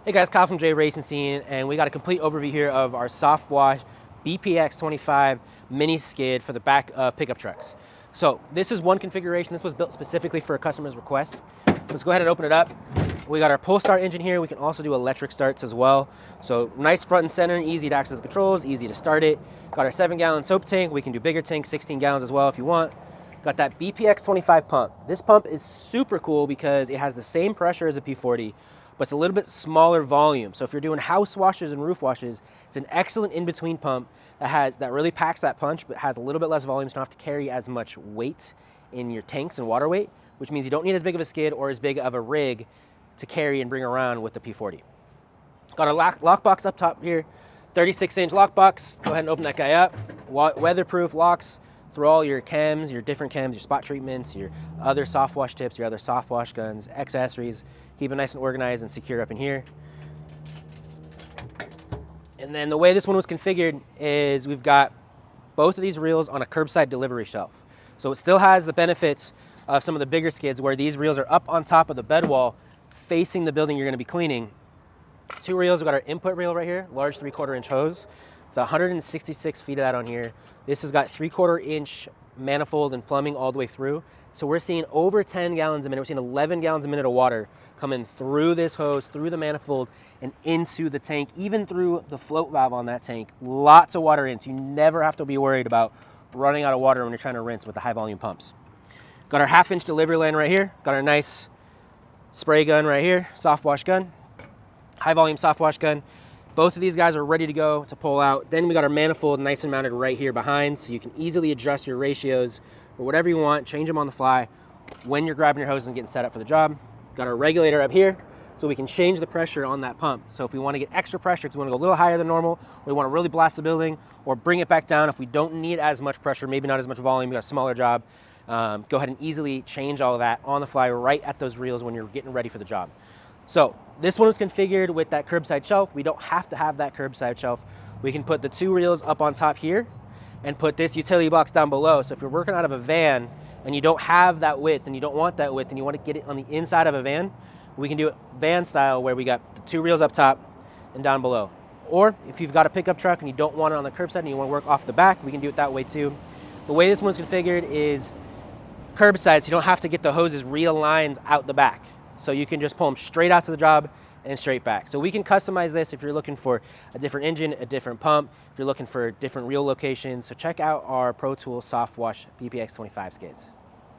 Hey guys, Kyle from J.Racenstein, and we got a complete overview here of our Softwash BPX 25 mini skid for the back of pickup trucks. So this is one configuration. This was built specifically for a customer's request. Let's go ahead and open it up. We got our pull start engine here. We can also do electric starts as well. So nice front and center, easy to access the controls, easy to start it. Got our 7-gallon soap tank. We can do bigger tanks, 16 gallons as well if you want. Got that BPX 25 pump. This pump is super cool because it has the same pressure as a P40, but it's a little bit smaller volume. So if you're doing house washes and roof washes, it's an excellent in-between pump that really packs that punch, but has a little bit less volume, so you don't have to carry as much weight in your tanks and water weight, which means you don't need as big of a skid or as big of a rig to carry and bring around with the P40. Got a lock box up top here, 36-inch lock box. Go ahead and open that guy up. Weatherproof locks through all your chems, your different chems, your spot treatments, your other soft wash tips, your other soft wash guns, accessories. Keep it nice and organized and secure up in here. And then the way this one was configured is we've got both of these reels on a curbside delivery shelf. So it still has the benefits of some of the bigger skids where these reels are up on top of the bed wall facing the building you're going to be cleaning. Two reels, we've got our input reel right here, large 3/4 inch hose. It's 166 feet of that on here. This has got 3/4 inch manifold and plumbing all the way through. So we're seeing over 10 gallons a minute. We're seeing 11 gallons a minute of water coming through this hose, through the manifold, and into the tank, even through the float valve on that tank. Lots of water in, so you never have to be worried about running out of water when you're trying to rinse with the high volume pumps. Got our 1/2-inch delivery line right here. Got our nice spray gun right here, soft wash gun, high volume soft wash gun. Both of these guys are ready to go to pull out. Then we got our manifold nice and mounted right here behind, so you can easily adjust your ratios for whatever you want, change them on the fly when you're grabbing your hose and getting set up for the job. Got our regulator up here, so we can change the pressure on that pump. So if we want to get extra pressure, because we want to go a little higher than normal, or we want to really blast the building, or bring it back down if we don't need as much pressure, maybe not as much volume, we got a smaller job, go ahead and easily change all of that on the fly right at those reels when you're getting ready for the job. So this one was configured with that curbside shelf. We don't have to have that curbside shelf. We can put the two reels up on top here and put this utility box down below. So if you're working out of a van and you don't have that width and you don't want that width and you want to get it on the inside of a van, we can do it van style where we got the two reels up top and down below. Or if you've got a pickup truck and you don't want it on the curbside and you want to work off the back, we can do it that way too. The way this one's configured is curbside, so you don't have to get the hoses realigned out the back. So you can just pull them straight out to the job and straight back. So we can customize this if you're looking for a different engine, a different pump, if you're looking for different reel locations. So check out our Pro Tools Softwash BPX 25 skids.